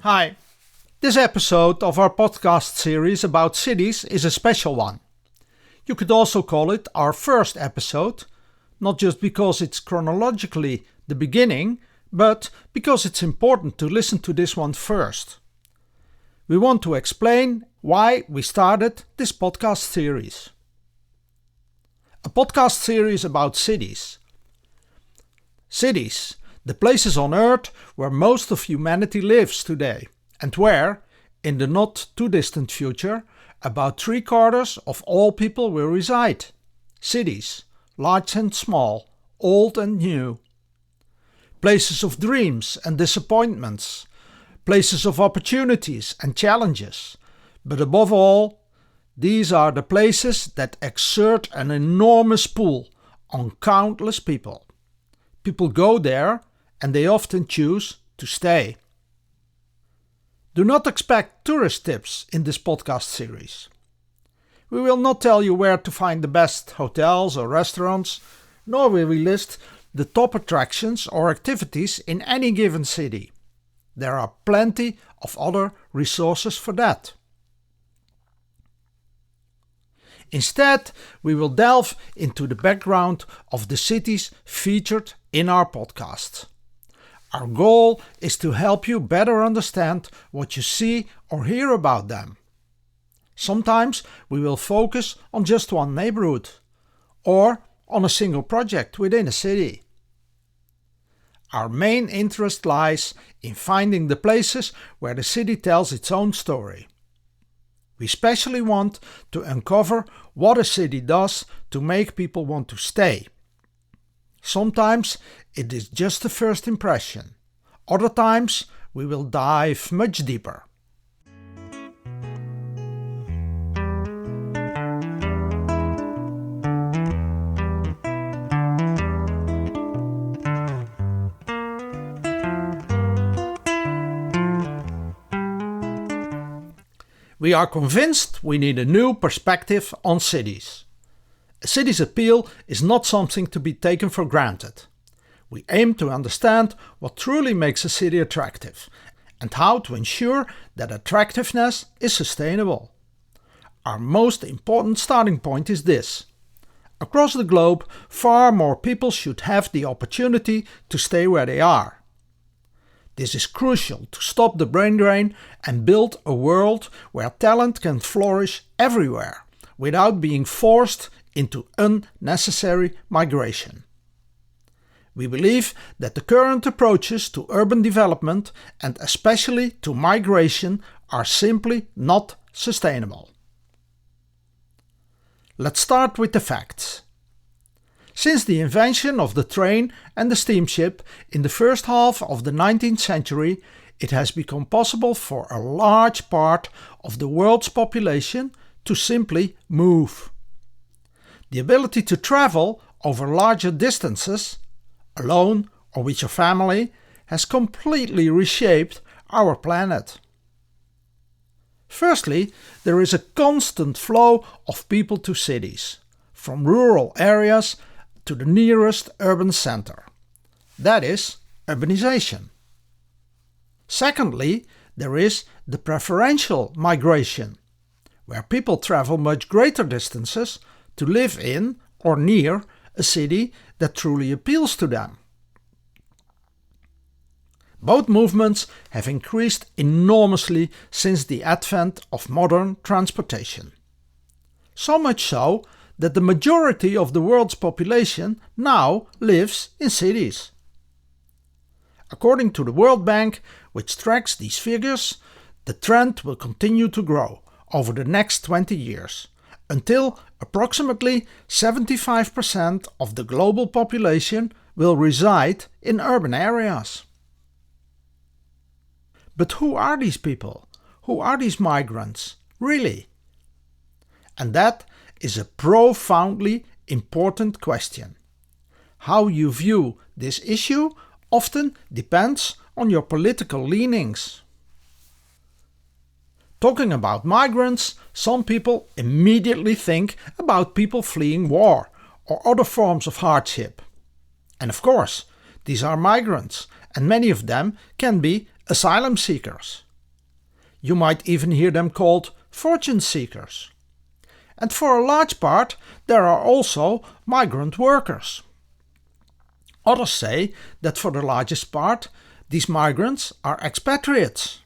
Hi. This episode of our podcast series about cities is a special one. You could also call it our first episode, not just because it's chronologically the beginning, but because it's important to listen to this one first. We want to explain why we started this podcast series. A podcast series about cities. Cities, the places on Earth where most of humanity lives today, and where, in the not too distant future, about 3/4 of all people will reside. Cities, large and small, old and new. Places of dreams and disappointments, places of opportunities and challenges, but above all, these are the places that exert an enormous pull on countless people. People go there and they often choose to stay. Do not expect tourist tips in this podcast series. We will not tell you where to find the best hotels or restaurants, nor will we list the top attractions or activities in any given city. There are plenty of other resources for that. Instead, we will delve into the background of the cities featured in our podcast. Our goal is to help you better understand what you see or hear about them. Sometimes we will focus on just one neighborhood, or on a single project within a city. Our main interest lies in finding the places where the city tells its own story. We especially want to uncover what a city does to make people want to stay. Sometimes it is just a first impression. Other times we will dive much deeper. We are convinced we need a new perspective on cities. A city's appeal is not something to be taken for granted. We aim to understand what truly makes a city attractive and how to ensure that attractiveness is sustainable. Our most important starting point is this. Across the globe, far more people should have the opportunity to stay where they are. This is crucial to stop the brain drain and build a world where talent can flourish everywhere without being forced into unnecessary migration. We believe that the current approaches to urban development and especially to migration are simply not sustainable. Let's start with the facts. Since the invention of the train and the steamship in the first half of the 19th century, it has become possible for a large part of the world's population to simply move. The ability to travel over larger distances, alone or with your family, has completely reshaped our planet. Firstly, there is a constant flow of people to cities, from rural areas to the nearest urban center. That is urbanisation. Secondly, there is the preferential migration, where people travel much greater distances to live in or near a city that truly appeals to them. Both movements have increased enormously since the advent of modern transportation. So much so that the majority of the world's population now lives in cities. According to the World Bank, which tracks these figures, the trend will continue to grow over the next 20 years, until approximately 75% of the global population will reside in urban areas. But who are these people? Who are these migrants, really? And that is a profoundly important question. How you view this issue often depends on your political leanings. Talking about migrants, some people immediately think about people fleeing war or other forms of hardship. And of course, these are migrants, and many of them can be asylum seekers. You might even hear them called fortune seekers. And for a large part, there are also migrant workers. Others say that for the largest part, these migrants are expatriates.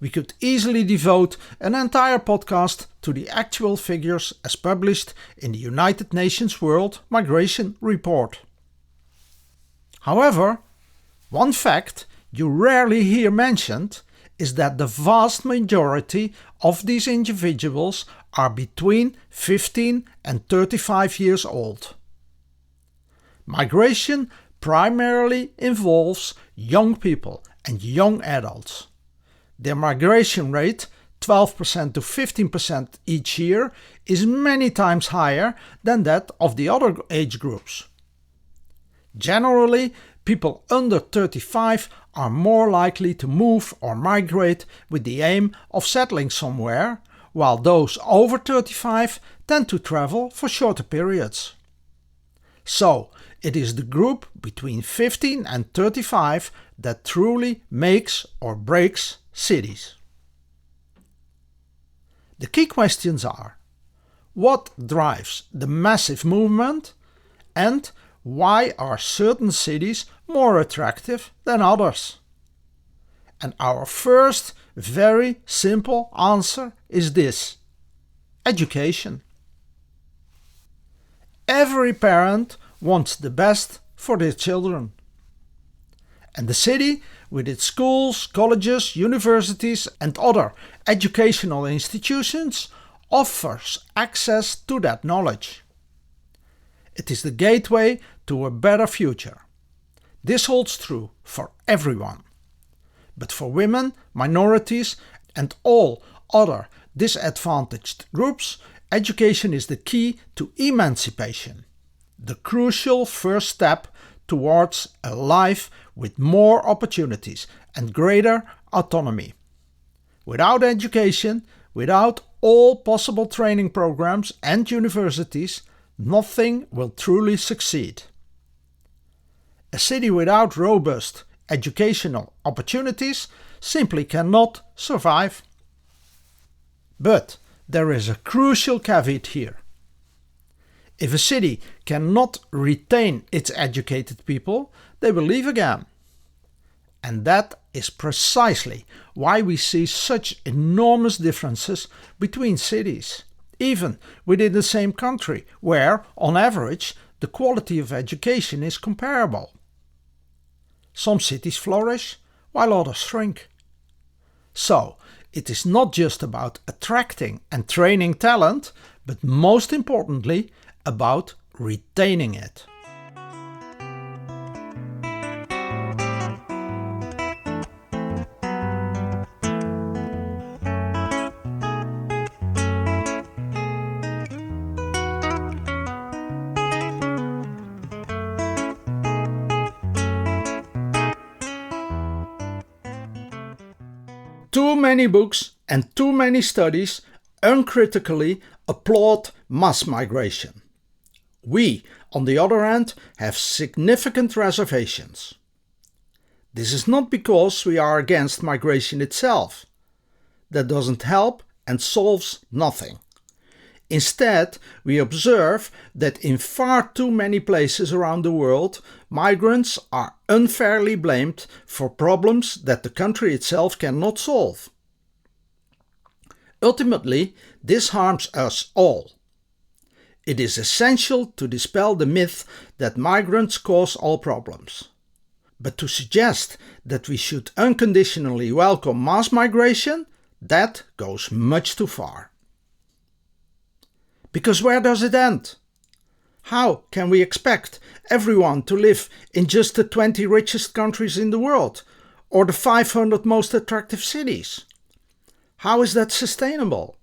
We could easily devote an entire podcast to the actual figures as published in the United Nations World Migration Report. However, one fact you rarely hear mentioned is that the vast majority of these individuals are between 15 and 35 years old. Migration primarily involves young people and young adults. Their migration rate, 12% to 15% each year, is many times higher than that of the other age groups. Generally, people under 35 are more likely to move or migrate with the aim of settling somewhere, while those over 35 tend to travel for shorter periods. So, it is the group between 15 and 35 that truly makes or breaks cities. The key questions are: what drives the massive movement, and why are certain cities more attractive than others? And our first very simple answer is this: education. Every parent wants the best for their children. And the city, with its schools, colleges, universities and other educational institutions, offers access to that knowledge. It is the gateway to a better future. This holds true for everyone. But for women, minorities and all other disadvantaged groups, education is the key to emancipation, the crucial first step towards a life with more opportunities and greater autonomy. Without education, without all possible training programs and universities, nothing will truly succeed. A city without robust educational opportunities simply cannot survive. But there is a crucial caveat here. If a city cannot retain its educated people, they will leave again. And that is precisely why we see such enormous differences between cities, even within the same country, where, on average, the quality of education is comparable. Some cities flourish, while others shrink. So, it is not just about attracting and training talent, but most importantly, about retaining it. Too many books and too many studies uncritically applaud mass migration. We, on the other hand, have significant reservations. This is not because we are against migration itself. That doesn't help and solves nothing. Instead, we observe that in far too many places around the world, migrants are unfairly blamed for problems that the country itself cannot solve. Ultimately, this harms us all. It is essential to dispel the myth that migrants cause all problems. But to suggest that we should unconditionally welcome mass migration, that goes much too far. Because where does it end? How can we expect everyone to live in just the 20 richest countries in the world, or the 500 most attractive cities? How is that sustainable?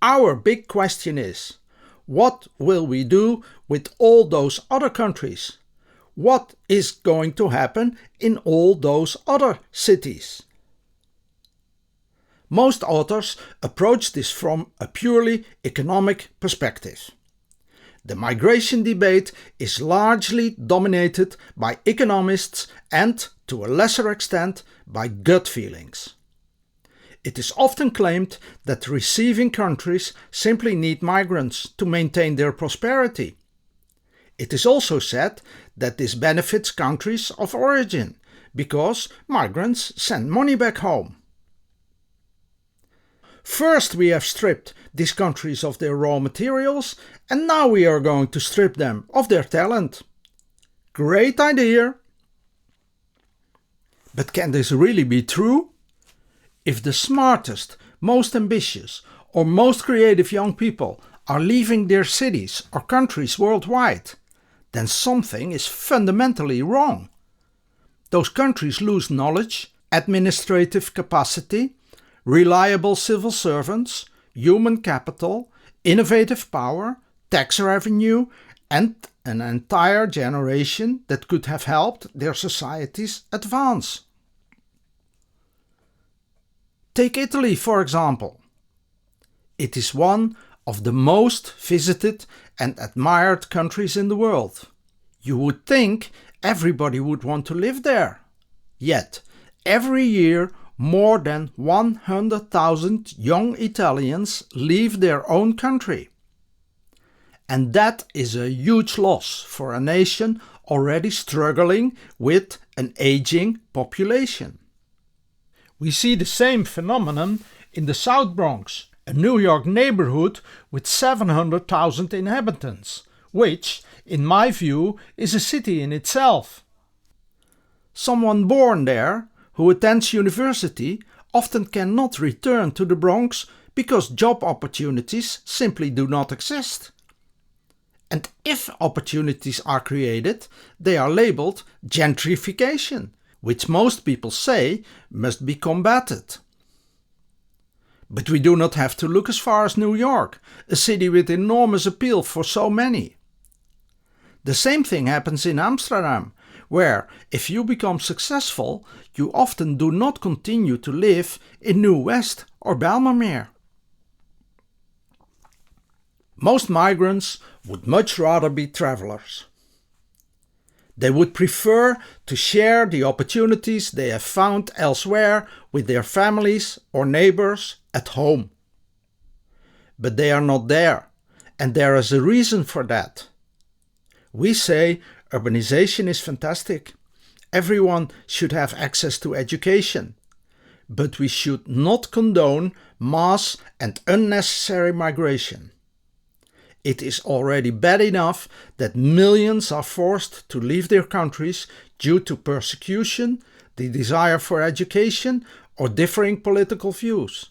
Our big question is, what will we do with all those other countries? What is going to happen in all those other cities? Most authors approach this from a purely economic perspective. The migration debate is largely dominated by economists and, to a lesser extent, by gut feelings. It is often claimed that receiving countries simply need migrants to maintain their prosperity. It is also said that this benefits countries of origin, because migrants send money back home. First we have stripped these countries of their raw materials, and now we are going to strip them of their talent. Great idea! But can this really be true? If the smartest, most ambitious, or most creative young people are leaving their cities or countries worldwide, then something is fundamentally wrong. Those countries lose knowledge, administrative capacity, reliable civil servants, human capital, innovative power, tax revenue, and an entire generation that could have helped their societies advance. Take Italy, for example. It is one of the most visited and admired countries in the world. You would think everybody would want to live there. Yet, every year more than 100,000 young Italians leave their own country. And that is a huge loss for a nation already struggling with an aging population. We see the same phenomenon in the South Bronx, a New York neighborhood with 700,000 inhabitants, which, in my view, is a city in itself. Someone born there, who attends university, often cannot return to the Bronx because job opportunities simply do not exist. And if opportunities are created, they are labeled gentrification, which most people say must be combated. But we do not have to look as far as New York, a city with enormous appeal for so many. The same thing happens in Amsterdam, where, if you become successful, you often do not continue to live in New West or Bijlmermeer. Most migrants would much rather be travelers. They would prefer to share the opportunities they have found elsewhere with their families or neighbors at home. But they are not there, and there is a reason for that. We say urbanization is fantastic. Everyone should have access to education. But we should not condone mass and unnecessary migration. It is already bad enough that millions are forced to leave their countries due to persecution, the desire for education, or differing political views.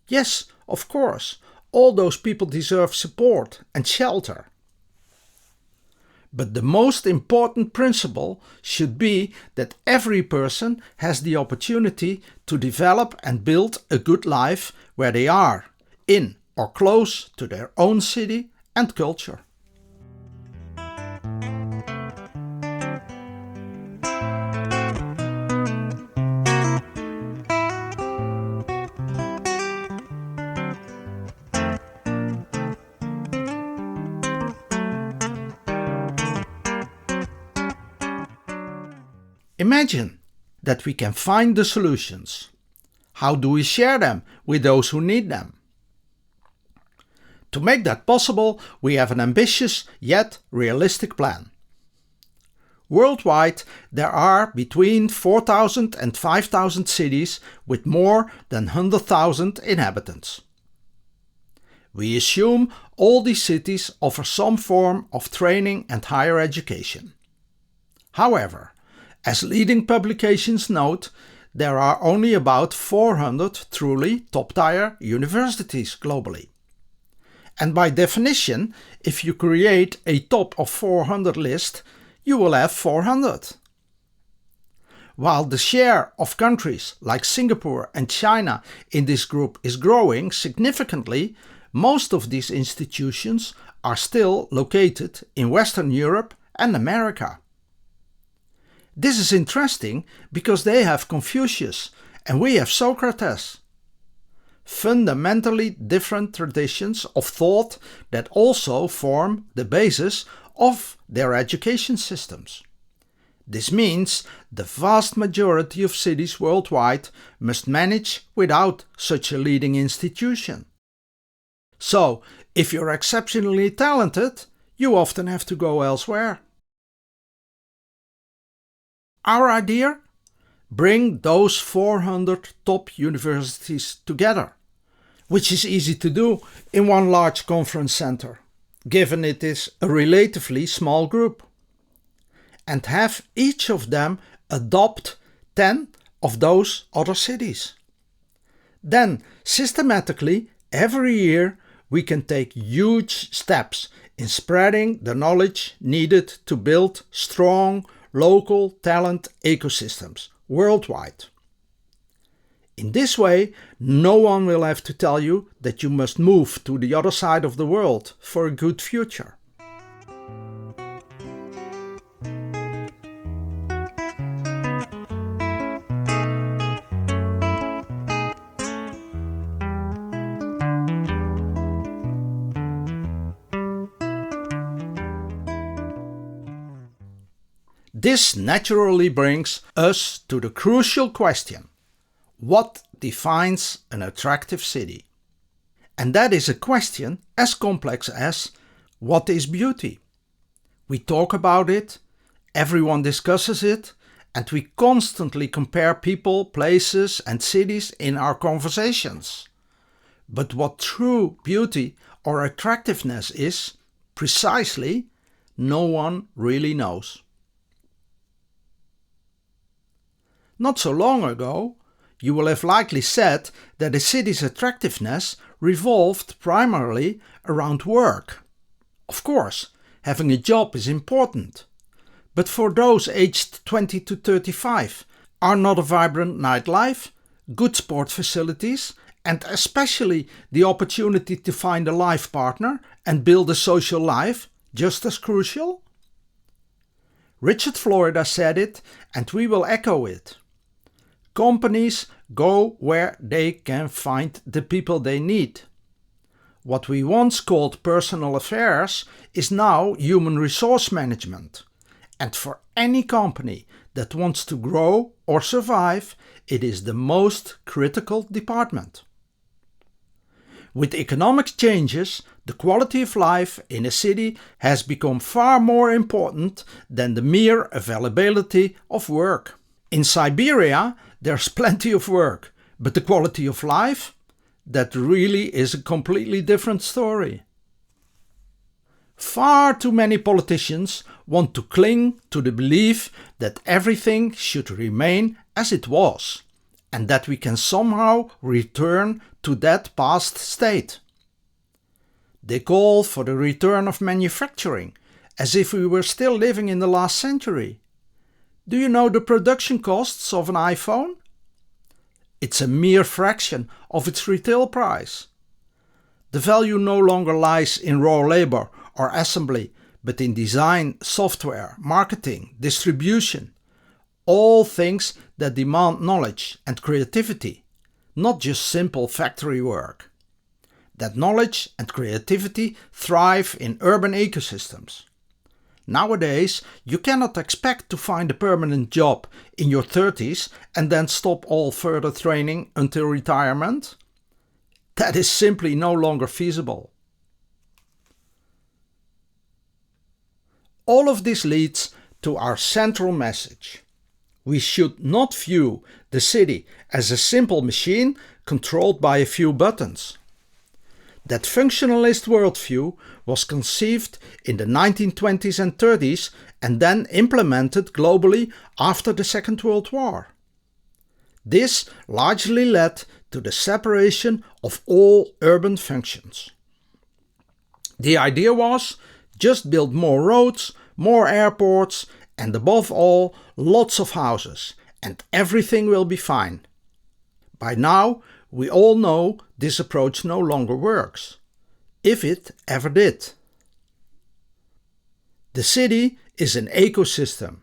Yes, of course, all those people deserve support and shelter. But the most important principle should be that every person has the opportunity to develop and build a good life where they are, in or close to their own city and culture. Imagine that we can find the solutions. How do we share them with those who need them? To make that possible, we have an ambitious yet realistic plan. Worldwide, there are between 4,000 and 5,000 cities with more than 100,000 inhabitants. We assume all these cities offer some form of training and higher education. However, as leading publications note, there are only about 400 truly top-tier universities globally. And by definition, if you create a top of 400 list, you will have 400. While the share of countries like Singapore and China in this group is growing significantly, most of these institutions are still located in Western Europe and America. This is interesting because they have Confucius and we have Socrates. Fundamentally different traditions of thought that also form the basis of their education systems. This means the vast majority of cities worldwide must manage without such a leading institution. So, if you're exceptionally talented, you often have to go elsewhere. Our idea? Bring those 400 top universities together, which is easy to do in one large conference center, given it is a relatively small group, and have each of them adopt 10 of those other cities. Then, systematically, every year, we can take huge steps in spreading the knowledge needed to build strong local talent ecosystems worldwide. In this way, no one will have to tell you that you must move to the other side of the world for a good future. This naturally brings us to the crucial question: what defines an attractive city? And that is a question as complex as what is beauty? We talk about it, everyone discusses it, and we constantly compare people, places, and cities in our conversations. But what true beauty or attractiveness is, precisely, no one really knows. Not so long ago, you will have likely said that a city's attractiveness revolved primarily around work. Of course, having a job is important. But for those aged 20 to 35, are not a vibrant nightlife, good sport facilities, and especially the opportunity to find a life partner and build a social life just as crucial? Richard Florida said it, and we will echo it. Companies go where they can find the people they need. What we once called personal affairs is now human resource management. And for any company that wants to grow or survive, it is the most critical department. With economic changes, the quality of life in a city has become far more important than the mere availability of work. In Siberia, there's plenty of work, but the quality of life? That really is a completely different story. Far too many politicians want to cling to the belief that everything should remain as it was, and that we can somehow return to that past state. They call for the return of manufacturing, as if we were still living in the last century. Do you know the production costs of an iPhone? It's a mere fraction of its retail price. The value no longer lies in raw labor or assembly, but in design, software, marketing, distribution. All things that demand knowledge and creativity, not just simple factory work. That knowledge and creativity thrive in urban ecosystems. Nowadays, you cannot expect to find a permanent job in your 30s and then stop all further training until retirement. That is simply no longer feasible. All of this leads to our central message. We should not view the city as a simple machine controlled by a few buttons. That functionalist worldview was conceived in the 1920s and 30s and then implemented globally after the Second World War. This largely led to the separation of all urban functions. The idea was just build more roads, more airports, and above all, lots of houses, and everything will be fine. By now, we all know this approach no longer works, if it ever did. The city is an ecosystem.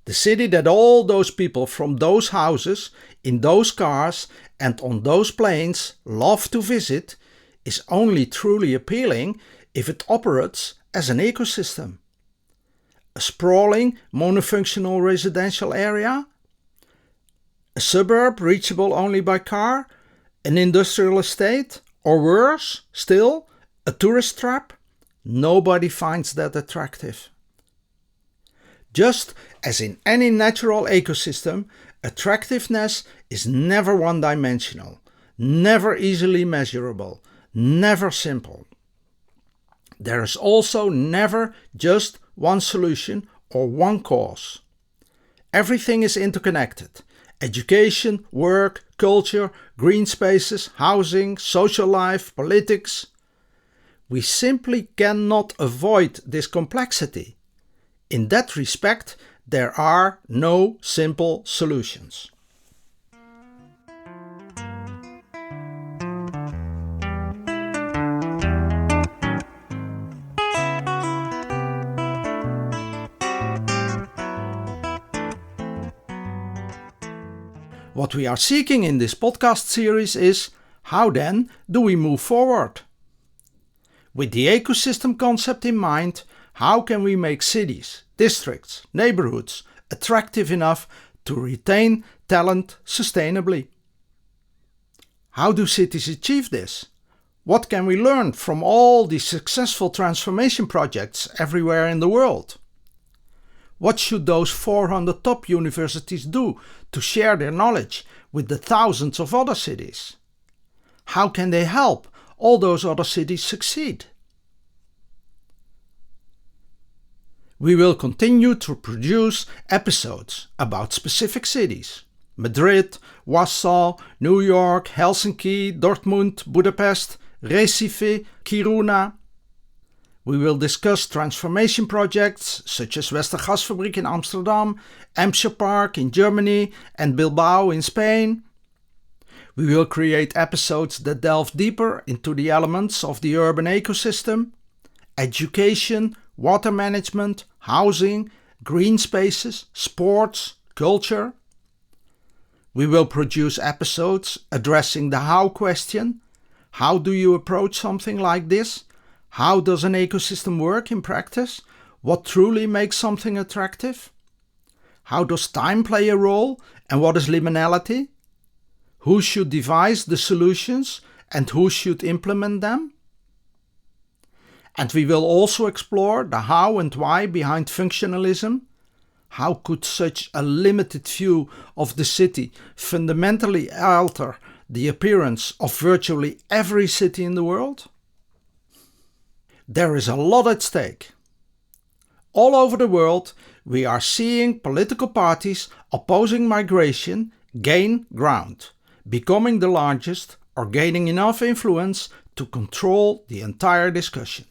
The city that all those people from those houses, in those cars, and on those planes love to visit is only truly appealing if it operates as an ecosystem. A a sprawling monofunctional residential area, a suburb reachable only by car, an industrial estate, or worse still, a tourist trap? Nobody finds that attractive. Just as in any natural ecosystem, attractiveness is never one-dimensional, never easily measurable, never simple. There is also never just one solution or one cause. Everything is interconnected. Education, work, culture, green spaces, housing, social life, politics. We simply cannot avoid this complexity. In that respect, there are no simple solutions. What we are seeking in this podcast series is, how then do we move forward? With the ecosystem concept in mind, how can we make cities, districts, neighborhoods attractive enough to retain talent sustainably? How do cities achieve this? What can we learn from all the successful transformation projects everywhere in the world? What should those 400 top universities do to share their knowledge with the thousands of other cities? How can they help all those other cities succeed? We will continue to produce episodes about specific cities: Madrid, Warsaw, New York, Helsinki, Dortmund, Budapest, Recife, Kiruna. We will discuss transformation projects such as Westergasfabriek in Amsterdam, Amscher Park in Germany, and Bilbao in Spain. We will create episodes that delve deeper into the elements of the urban ecosystem: education, water management, housing, green spaces, sports, culture. We will produce episodes addressing the how question. How do you approach something like this? How does an ecosystem work in practice? What truly makes something attractive? How does time play a role, and what is liminality? Who should devise the solutions and who should implement them? And we will also explore the how and why behind functionalism. How could such a limited view of the city fundamentally alter the appearance of virtually every city in the world? There is a lot at stake. All over the world, we are seeing political parties opposing migration gain ground, becoming the largest or gaining enough influence to control the entire discussion.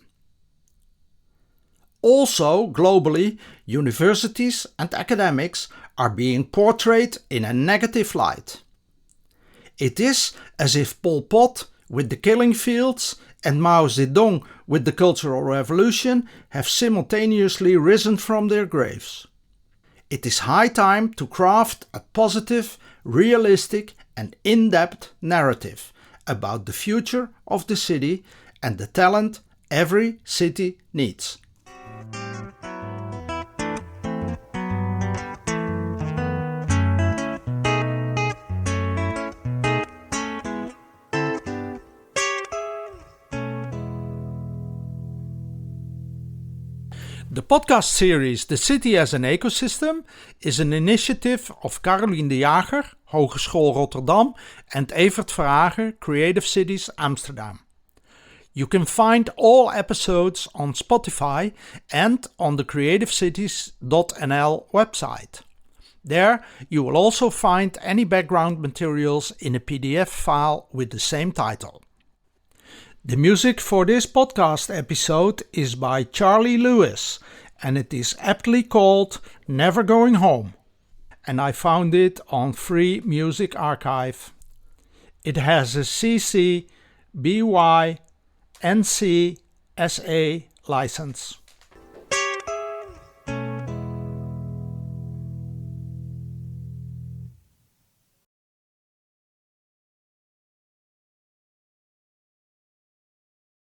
Also, globally, universities and academics are being portrayed in a negative light. It is as if Pol Pot with the killing fields and Mao Zedong with the Cultural Revolution have simultaneously risen from their graves. It is high time to craft a positive, realistic and in-depth narrative about the future of the city and the talent every city needs. The podcast series The City as an Ecosystem is an initiative of Carolien de Jager, Hogeschool Rotterdam, and Evert Verhagen, Creative Cities Amsterdam. You can find all episodes on Spotify and on the creativecities.nl website. There you will also find any background materials in a PDF file with the same title. The music for this podcast episode is by Charlie Lewis, and it is aptly called Never Going Home, and I found it on Free Music Archive. It has a CC BY NC SA license.